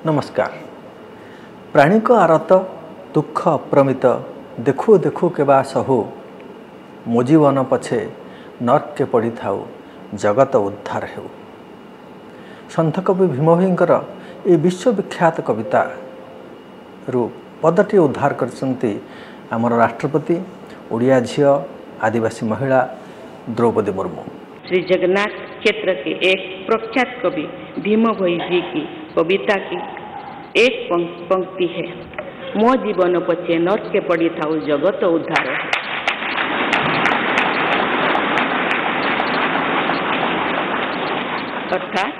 नमस्कार। प्राणी को आरत दुख अप्रमित देखु देखु केबा सहु मो जीवन पछे नर्के पड़ी थाउ जगत उद्धार हेउ। सन्थ कवि भीमभोईंकर ए विश्वविख्यात कविता रु पदटी उद्धार करछन्ति आमर राष्ट्रपति ओडिया झियो आदिवासी महिला द्रौपदी मुर्मू। श्री जगन्नाथ क्षेत्र के एक प्रख्यात कवि भीमभोई जी की कविता की एक पंक्ति है, मो जीवन पछे नर्के पड़ी थाउ जगत उद्धार है। अर्थात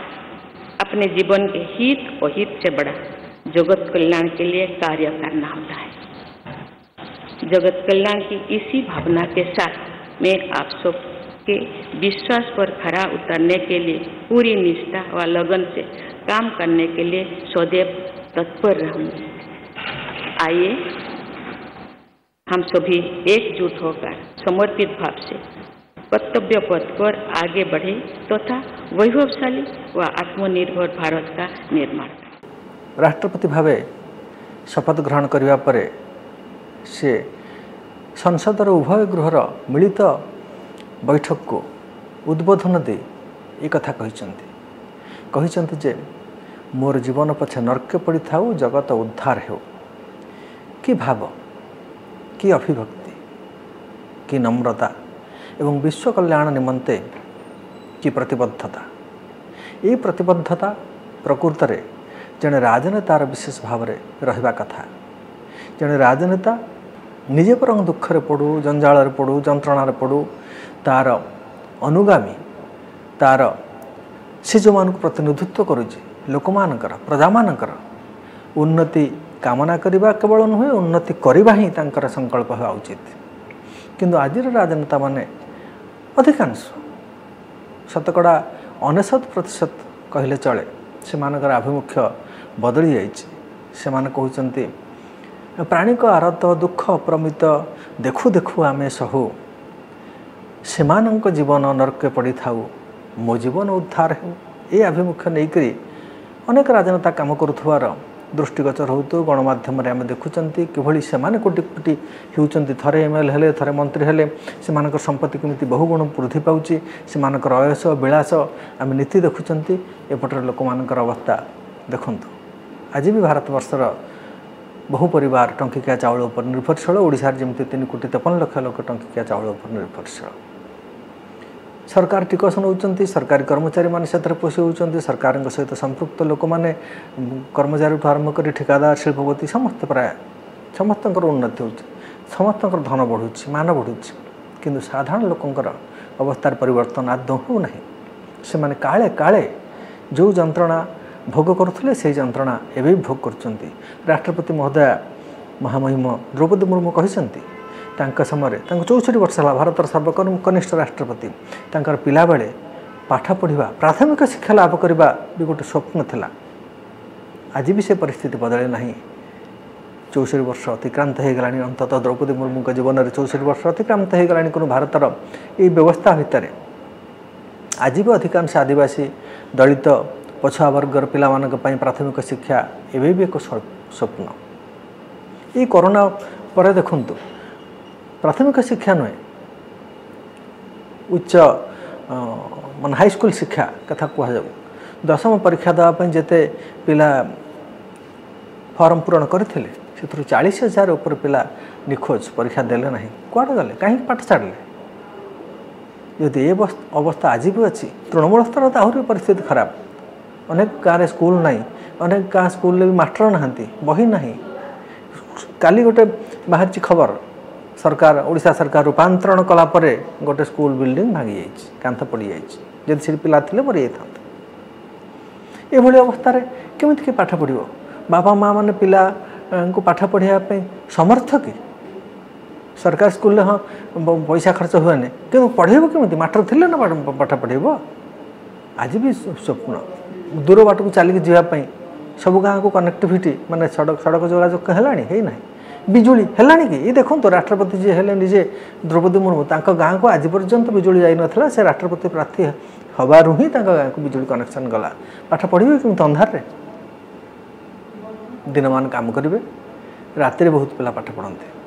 अपने जीवन के हित और हित से बड़ा जगत कल्याण के लिए कार्य करना होता है। जगत कल्याण की इसी भावना के साथ मैं आप सब के विश्वास पर खरा उतरने के लिए पूरी निष्ठा व लगन से काम करने के लिए सदैव तत्पर रहूंगी। आइए हम सभी एकजुट होकर समर्पित भाव से कर्तव्य पथ पर आगे बढ़े तथा वैभवशाली व आत्मनिर्भर भारत का निर्माण करें। राष्ट्रपति भावे शपथ ग्रहण करने पर से संसदर उभय गृहर मिलित बैठक को उद्बोधन दे एक कथा कहिचंती जे मोर जीवन पछे नर्के पड़ी थाउ जगत उद्धार हो। कि भाव, कि अभिभक्ति, कि नम्रता एवं विश्व कल्याण निमंते कि प्रतिबद्धता। ये प्रतिबद्धता प्रकृत में जड़े राजनेतार विशेष भाव में रहिबा कथा। जड़े राजनेता निजे परंग दुखरे पड़ू, जंजाल पड़ू, जंत्रणार पड़ू, तार अनुगामी तार से जो मान प्रतिनिधित्व करुचे लोक मानकर प्रजा मानकर उन्नति कामना करने केवल नुहे, उन्नति करवा ही तांकर संकल्प होगा उचित। किंतु आजिर राजनेता माने अधिकांश शतकड़ा 99% कहले चले से मानकर आभिमुख्य बदली जाइए। से माने कहउचंती प्राणी को आरत दुख अप्रमित देखु देखु आमे सहु सेमानंक जीवन नर्के पड़ी थाउ मो जीवन उद्धार हो। ये आभिमुख्य नहींकरी अनेक राजनेता काम करुथवार दृष्टिगोचर होतु गणमाध्यम आम देखुंत किभली से कोटि कोटि होती थे एमएलए हेले थे मंत्री हेले से संपत्ति केमिति बहुगुण वृद्धि पाउछि से अयस विलास आम नीति देखुंत एपटर लोक मानकर अवस्था देखंतु। आज भी भारतवर्षर बहु परिवार टंकिकिया चाउल उपर निर्भरशील। ओडिशार जमती 3,53,00,000 लोक टंकिकिया चाउल उपर निर्भरशील। सरकार टिकस नौचंती, सरकारी कर्मचारी माने सेथरे पोषि होउचंती, सरकार सहित संपृक्त लोक माने कर्मचारी आरंभ कर ठिकादार शिल्पपति समस्त प्राय समस्तंकर उन्नति होउछि, समस्तंकर धन बढ़ुछि, मान बढ़ुछि। किंतु साधारण लोकंकर अवस्थार परिवर्तन आदौ हो नहीं। से माने काले काले जो जंत्रणा भोग करुले से जंत्रणा एवं भोग करछंती। राष्ट्रपति महोदया महामहिम द्रौपदी मुर्मू कहिसंती तांका समय 64 वर्ष है भारत सर्वकनिष्ठ राष्ट्रपति तांकर पिला बेले पाठ पढ़ा प्राथमिक शिक्षा लाभ करने भी गोटे स्वप्न थिला। आज भी से परिस्थिति बदले नहीं। 64 वर्ष अतिक्रांत हो गलानी। अंततः द्रौपदी मुर्मू के जीवन में 64 वर्ष अतिक्रांत हो गलानी। कोनो भारतर ये व्यवस्था भितर आज भी अधिकांश आदिवासी दलित पछुआ वर्गर पिला मानक पई प्राथमिक शिक्षा एवं भी एक स्वप्न। ये कोरोना पर देखंतु प्राथमिक शिक्षा नुहे उच्च मान हाईस्कूल शिक्षा कथा कहु। 10वीं परीक्षा देवाई जिते पिला फॉर्म पूरण करते 40,000 उपर पिला निखोज परीक्षा देले नहीं। कुआड़े गले कहीं पाठ छाड़े। यदि ये अवस्था आज भी अच्छी तृणमूल स्तर तो आहरी परिस्थिति खराब। अनेक गाँव स्कूल नहीं, अनेक गाँव स्कूल भी मास्टर नहांती, बही नहीं। काली गोटे बाहर खबर सरकार ओडिशा सरकार रूपांतरण कला परे गोटे स्कूल बिल्डिंग भांगी जाइए, कांथ पड़ जाइए। जब से पिला थे मरी जाता। ये अवस्था केमिति के पाठ पढ़ो? बापा माँ मैंने पिला को पाठ पढ़ाई समर्थ कि? सरकार स्कूल हाँ पैसा खर्च हुए नहीं कि पढ़ेब केमिति? मास्टर थे ना पाठ पढ़ेब? आज भी स्वप्न दूर बाट को चलिक जावाई सब गाँव को कनेक्टिविटी माने सड़क जोगाजोग है ना बिजुली है कि? ये देखो तो राष्ट्रपति जी हेले निजे द्रौपदी मुर्मू गाँव को आज पर्यंत बिजुली जाई नथला। से राष्ट्रपति प्रार्थी हबारू ही गाँव को बिजुली कनेक्शन गला। पाठ पढ़े कि अंधार रे दिन मान काम करेंगे राति बहुत पिला पाठ पढ़ते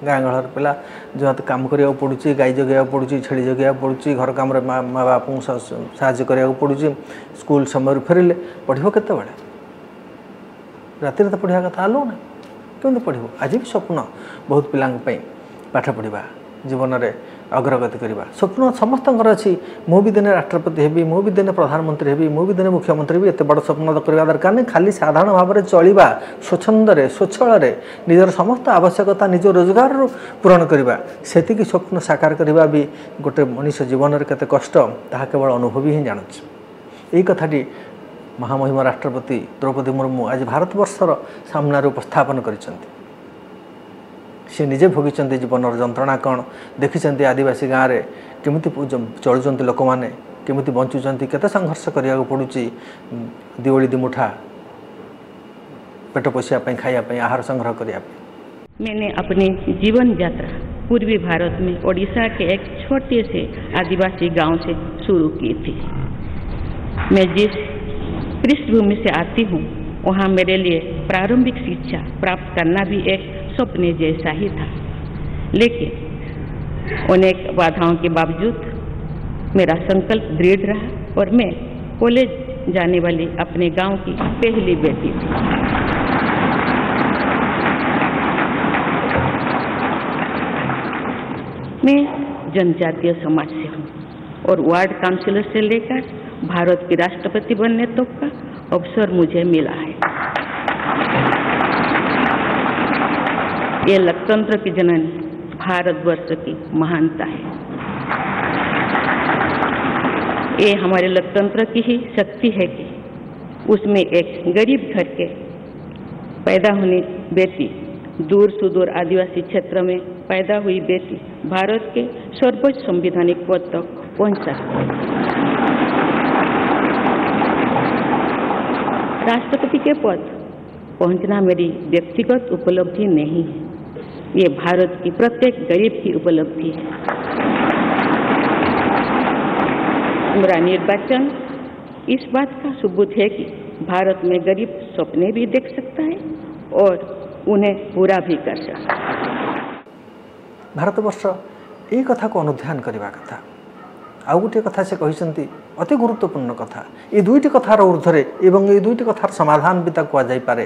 गाँ गहर पिला जो काम करा पड़ुची गाई जगह पड़ुची छेली जगह पड़ुची घर कम माँ बाप को साहाय्य करा पड़ुची स्कूल समय फेरिले पढ़ो केत राति तो पढ़ा कथा आलो ना केमती पढ़ो आज भी स्वप्न बहुत पिला पाठ पढ़ा जीवन में अग्रगति करवा स्वप्न समस्त अच्छी मु भी दिने राष्ट्रपति हेबी मु भी दिने प्रधानमंत्री हेबी मु भी दिने मुख्यमंत्री भी एत बड़ स्वप्न करवा दरकार नहीं खाली साधारण भाव में चलवा स्वच्छंद स्वच्छल निजर समस्त आवश्यकता निज रोजगार पूरण करवा से स्वप्न साकार करवा भी गोटे मनीष जीवन में केते कष्ट ताहा केवल अनुभवी ही जानुच यही कथाटी महामहिम राष्ट्रपति द्रौपदी मुर्मू आज भारतवर्षर सामने उपस्थापन करिसेंती सी निजे भोगी जीवन जंत्रणा कौन देखी आदिवासी गाँव में केमिति चलुंट लोक मैंने केमिति बंचुंट केते संघर्ष करिया पड़ुची दिवाली दिमुठा पेट पोषापी खायापी आहार संग्रह करने। मैंने अपनी जीवन यात्रा पूर्वी भारत में ओडिशा के एक छोटे से आदिवासी गांव से शुरू की थी। मैं जिस पृष्ठभूमि से आती हूँ वहाँ मेरे लिए प्रारंभिक शिक्षा प्राप्त करना भी एक सपने जैसा ही था, लेकिन अनेक बाधाओं के बावजूद मेरा संकल्प दृढ़ रहा और मैं कॉलेज जाने वाली अपने गांव की पहली बेटी थी। मैं जनजातीय समाज से हूँ और वार्ड काउंसिलर से लेकर भारत की राष्ट्रपति बनने तक का अवसर मुझे मिला है। ये लोकतंत्र की जननी भारतवर्ष की महानता है। ये हमारे लोकतंत्र की ही शक्ति है कि उसमें एक गरीब घर के पैदा होने बेटी दूर सुदूर आदिवासी क्षेत्र में पैदा हुई बेटी भारत के सर्वोच्च संवैधानिक पद तक पहुंच सकती है। राष्ट्रपति के पद पहुंचना मेरी व्यक्तिगत उपलब्धि नहीं है, ये भारत की प्रत्येक गरीब की उपलब्धि है। मेरा निर्वाचन इस बात का सबूत है कि भारत में गरीब सपने भी देख सकता है और उन्हें पूरा भी कर सकता है। भारतवर्ष ये कथा को अनुध्यान करने कथा आउ गोटे कथा से कहते अति गुरुत्वपूर्ण कथा ये दुईटी कथार ऊर्ध्वे एवं ये दुईटी कथार समाधान भी कहुए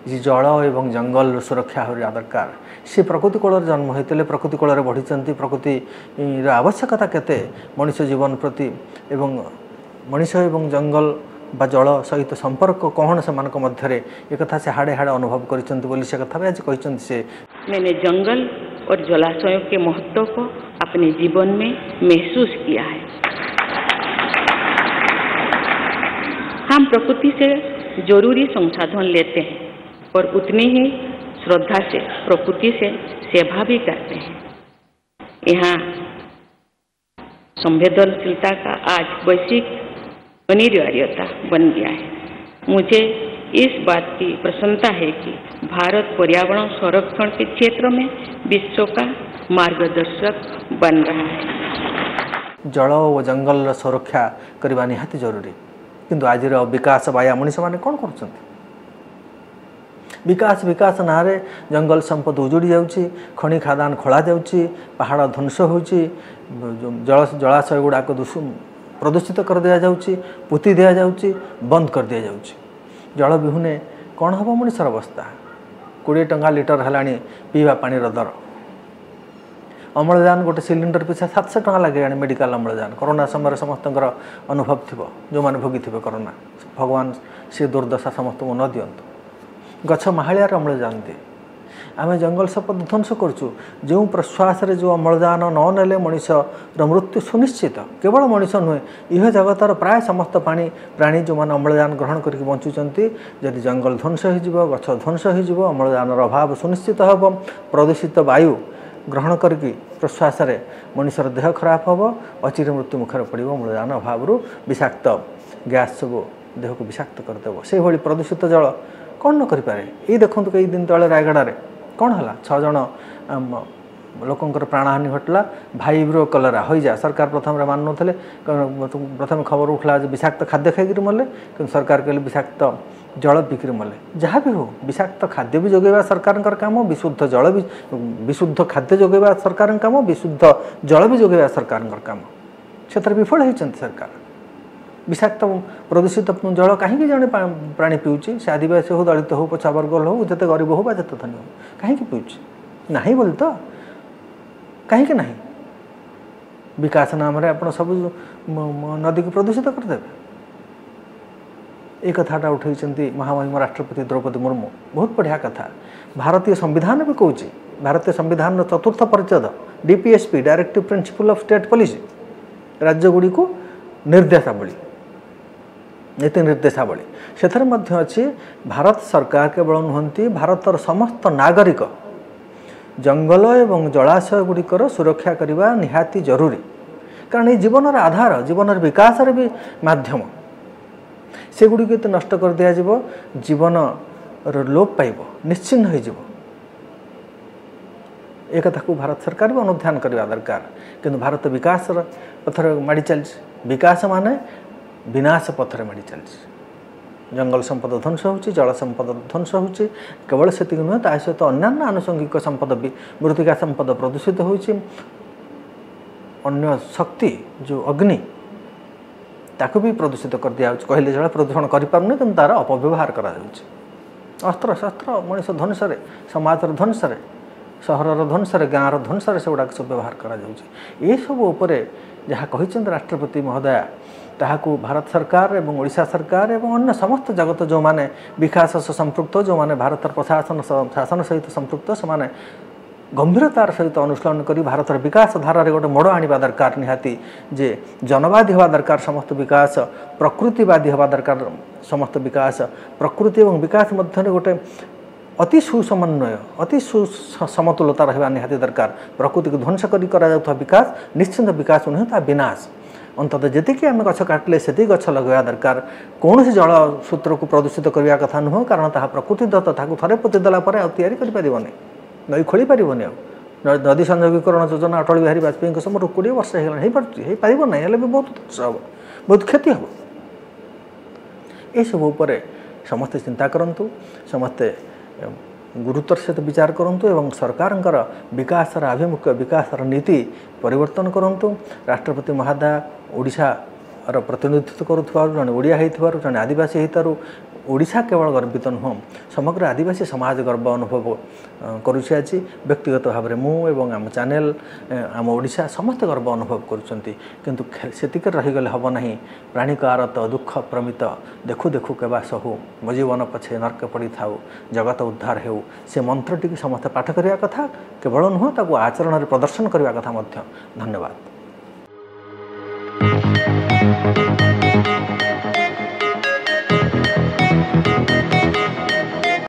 जे जल एवं जंगल सुरक्षा हो दरकार से प्रकृति कूल जन्म होते प्रकृति कूल बढ़ी प्रकृति आवश्यकता केते मनुष्य जीवन प्रति एवं मनुष्य एवं जंगल बा जल सहित संपर्क कौन से मध्य एक कथा से हाड़े हाड़े अनुभव कर से कथा भी आज कहते से मैंने जंगल और जलाशयों के महत्व को अपने जीवन में महसूस किया है। हम प्रकृति से जरूरी संसाधन लेते हैं और उतनी ही श्रद्धा से प्रकृति से सेवा भी करते हैं। यहाँ संवेदनशीलता का आज वैश्विक अनिवार्यता बन गया है। मुझे इस बात की प्रसन्नता है कि भारत पर्यावरण संरक्षण के क्षेत्र में विश्व का मार्गदर्शक बन रहा है। जल और जंगल सुरक्षा करने निहाती जरूरी किंतु आज विकास बाया मनीष मैंने कौन कर विकास विकास ना रे जंगल संपद उजुड़ी जाउची खनि खादान खोला जाउची पहाड़ ध्वंस होउची जलाशय गुड़ाक प्रदूषित कर दिया जाउची पुती दिया जाउची बंद कर दिया जाउची जल विहुने कौन हम मनीषर अवस्था 20 टंका लिटर है पीवा पानी दर अम्लजान गोटे सिलिंडर पिछा 700 टंका लगे मेडिकल अम्लजान कोरोना समय समस्त अनुभव थी जो मैंने भोगी थे कोरोना भगवान सी दुर्दशा समस्त न दिंतु गछ माहालियार अम्लजान दिए आम जंगल संपद ध्वंस करुँ जो प्रश्वास रे जो अम्लजान न नेले मनुष्यर मृत्यु सुनिश्चित केवल मनुष्य नुहे यह जगतर प्राय समस्त पानी प्राणी जो मैंने अम्लजान ग्रहण करके बंचुंट जदि जंगल ध्वंस हो गछ ध्वंस हो अम्लजान अभाव सुनिश्चित हम प्रदूषित वायु ग्रहण करके प्रश्वास रे मनुष्यर देह खराब हम अचिर मृत्यु मुखर पड़ अम्लजान अभाव विषाक्त गैस सब देह को विषाक्त करदेव से भाई प्रदूषित जल कौन न करें ये देखो कई दिन तले रायगड़ा कौन है 6 जन लोकंर प्राणहानि घटला भाईब्रो कलरा हो जा सरकार प्रथम मान ना प्रथम खबर उठला विषाक्त खाद्य खाई मरले कि सरकार कहले विषाक्त जल बिक्री मले जहाँ भी हो विषाक्त खाद्य भी जोगेवा सरकार काम विशुद्ध जल भी विशुद्ध खाद्य जोगेवा सरकार काम विशुद्ध जल भी जोगेवा सरकार काम से विफल होती सरकार विषाक्त प्रदूषित जल कहीं जड़े प्राणी पीऊँचे से आदिवासी हो दलित हो पछा वर्ग हो जिते गरीब हो जिते धनी हो कहीं पीऊँचे ना बोली तो कहीं ना विकास नाम आप सब नदी को प्रदूषित करदे एक कथाटा उठे महामहिम राष्ट्रपति द्रौपदी मुर्मू बहुत बढ़िया कथा भारतीय संविधान भी कौच भारतीय संविधान चतुर्थ परिच्छेद DPSP directive principle of state policy राज्यगुड़ी को निर्देशावली नीति निर्देशावली से अच्छी भारत सरकार केवल नुहति भारतर समस्त नागरिक जंगल एवं जलाशय गुड़िकर सुरक्षा करने निहाती जरूरी कारण ये जीवन आधार जीवन विकास भी माध्यम से गुड़िक नष्ट कर दिया जीवन लोप पाइब निश्चिन्न हो एक कथा भारत सरकार भी अनुध्यान करवा दरकार किंतु भारत विकास पथर माड़ी चली विकास माने विनाश पथर माड़ी चली जंगल संपद ध्वंस हो जल संपद ध्वंस हो केवल से नुहे ता सहित अन्य आनुषंगिक संपद भी मृत्तिका संपद प्रदूषित हो अन्य शक्ति जो अग्नि ताकू भी प्रदूषित कर दिया कहले जल प्रदूषण करें कि तार अपव्यवहार कर अस्त्र शस्त्र मनीष ध्वंस समाज ध्वंस सहर ध्वंस गाँव ध्वंस से गुड़ाक सब व्यवहार कर जहाँ कही राष्ट्रपति महोदया ताहाकू भारत सरकार एवं ओडिशा सरकार एवं अन्य समस्त जगत जो माने विकास से संपृक्त जो माने भारत प्रशासन शासन सहित संपृक्त से गंभीरतार सहित अनुसरण करी भारतर विकास धारा गोटे मोड़ आनिबा दरकार निहाती जे जनवादी हवा दरकार समस्त विकास प्रकृतिवादी हवा दरकार समस्त विकास प्रकृति एवं विकास मध्य गोटे अति सुसमन्वय अति सुसमतुलता रहा निहाती दरकार प्रकृति को ध्वंस करा विकास निश्चिंत विकास नुहे ता विनाश अंततः जी आम गछ काटिले से गछ लगवा दरकार कौन जल सूत्र को प्रदूषित करने कथा नुह कारण ताहा प्रकृति दत्त थे पोतीदेला या नई खोली पारनि नदी संयोगीकरण योजना अटल बिहारी वाजपेयी समय 20 वर्ष हो पार ना भी बहुत ध्वंस हम बहुत क्षति हम यह सब समस्ते चिंता करूँ समस्ते गुरुत्वर सहित विचार करूँ एवं सरकार विकास आभिमुख्य विकास नीति परिवर्तन करूँ राष्ट्रपति महोदय ओडिशार प्रतिनिधित्व करुवा जड़े ओडिया होइथिबारु जड़े आदिवासी होइतारु ओडिशा केवल गर्वित नुह समग्र आदिवासी समाज गर्व अनुभव करुछि आज व्यक्तिगत भाव में मु एवं आम चैनल आम ओडिशा समस्त गर्व अनुभव करुछंती किंतु सेतिक रहीगले हब नहीं प्राणी कारत दुख प्रमित देखु देखु केबा सहु मो जीवन पछे नर्क पड़ी थाउ जगत उद्धार हेउ से मंत्रटी समस्त पाठ करिया कथा केवल नुह ताकू आचरण प्रदर्शन करिया कथा मध्य धन्यवाद।